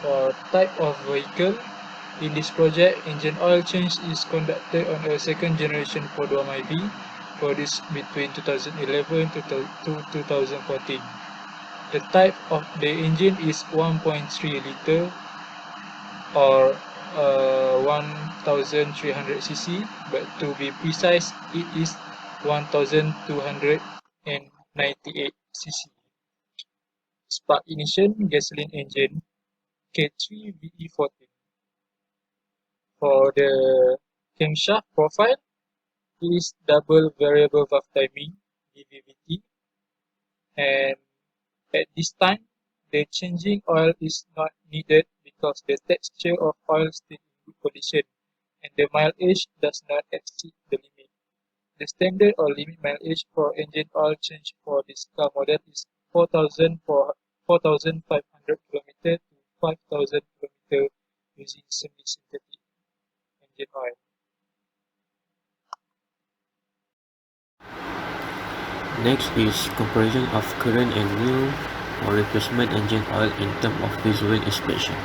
For type of vehicle, in this project, engine oil change is conducted on a second generation Ford 1MIB produced between 2011 to 2014. The type of the engine is 1.3 liter or 1300 cc, but to be precise, it is 1298 cc. Spark ignition gasoline engine K3 VE14. For the camshaft profile, it is double variable valve timing (DVVT), and at this time, the changing oil is not needed because the texture of oil is still in good condition and the mileage does not exceed the limit. The standard or limit mileage for engine oil change for this car model is 4,500 km to 5,000 km using semi-synthetic engine oil. Next is comparison of current and new or replacement engine oil in terms of visual inspection.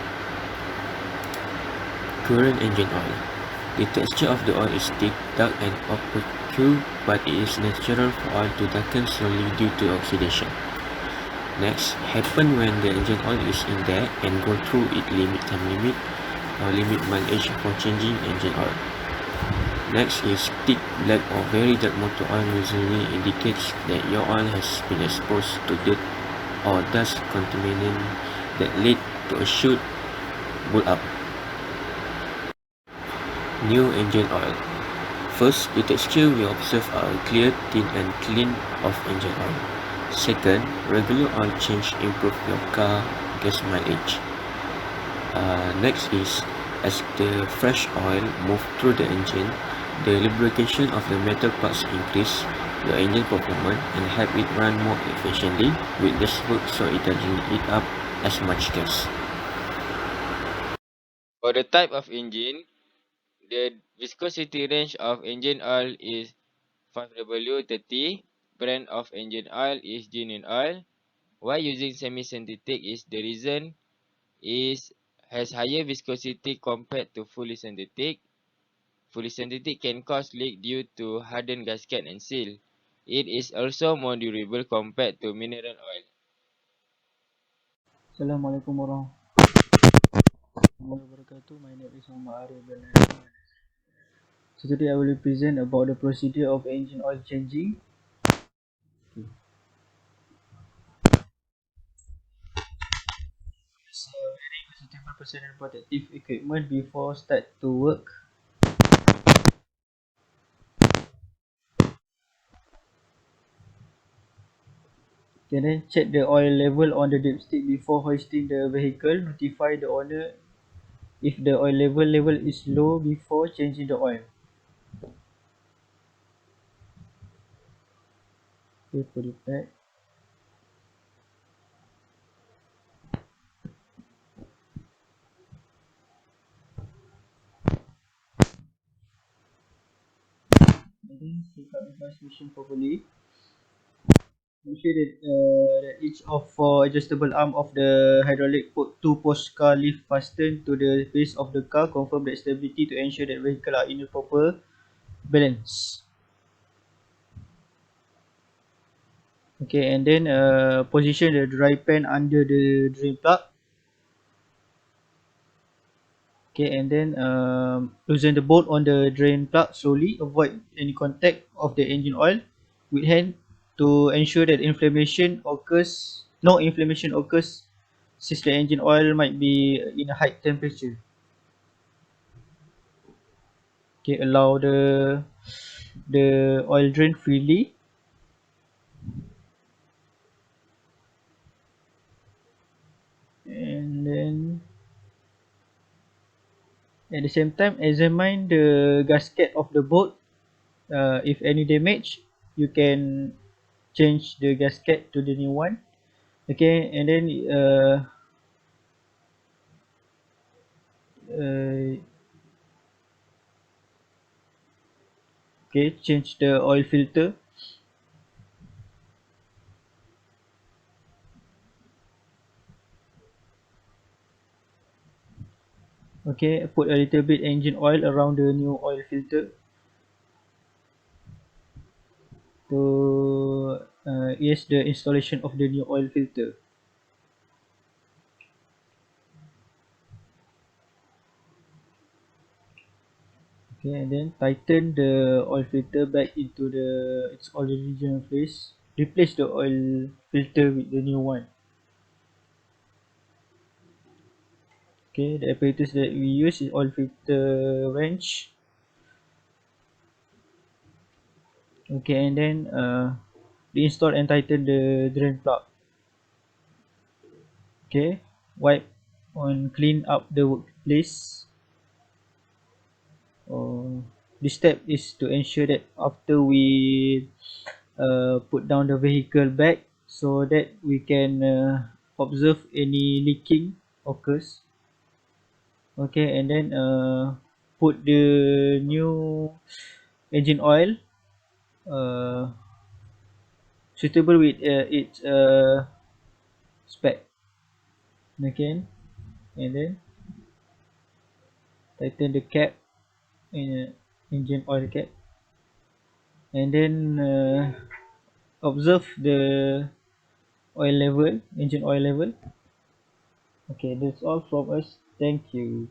Current engine oil. The texture of the oil is thick, dark and opaque, but it is natural for oil to darken slowly due to oxidation. Next, happen when the engine oil is in there and go through its time limit or limit mileage for changing engine oil. Next is thick, black or very dark motor oil usually indicates that your oil has been exposed to dirt or dust contaminant that led to a shoot build-up. New engine oil. First, the texture we observe are clear, thin and clean of engine oil. Second, regular oil change improve your car gas mileage. Next is, as the fresh oil move through the engine, the lubrication of the metal parts increase your engine performance and help it run more efficiently with less work, so it doesn't eat up as much gas. For the type of engine, the viscosity range of engine oil is 5W30. Brand of engine oil is genuine oil. Why using semi-synthetic is the reason has higher viscosity compared to fully synthetic. Fully synthetic can cause leak due to hardened gasket and seal. It is also more durable compared to mineral oil. Assalamualaikum warahmatullahi wabarakatuh. My name is Muhammad Arif bin Ahmad. So today I will present about the procedure of engine oil changing. Use very suitable personal protective equipment before start to work. Okay, then check the oil level on the dipstick before hoisting the vehicle. Notify the owner if the oil level is low before changing the oil. Okay, put it back. And then take out the transmission properly. Make sure that each of 4 adjustable arm of the hydraulic put 2 post car lift fastened to the base of the car. Confirm the stability to ensure that vehicle are in the proper balance. Okay, and then position the dry pan under the drain plug. Okay, and then loosen the bolt on the drain plug slowly. Avoid any contact of the engine oil with hand to ensure that no inflammation occurs, since the engine oil might be in a high temperature. Okay, allow the oil drain freely. And then at the same time, examine the gasket of the bolt. If any damage, you can change the gasket to the new one. Okay, and then okay, change the oil filter. Okay, put a little bit engine oil around the new oil filter to ease the installation of the new oil filter. Okay, and then tighten the oil filter back into its original place. Replace the oil filter with the new one. Okay, the apparatus that we use is oil filter wrench. Okay, and then reinstall and tighten the drain plug. Okay, wipe and clean up the workplace. This step is to ensure that after we put down the vehicle back, so that we can observe any leaking occurs. Okay, and then put the new engine oil uh, suitable with its spec. Okay, and then tighten the cap in engine oil cap, and then observe the oil level, engine oil level. Okay, that's all from us. Thank you.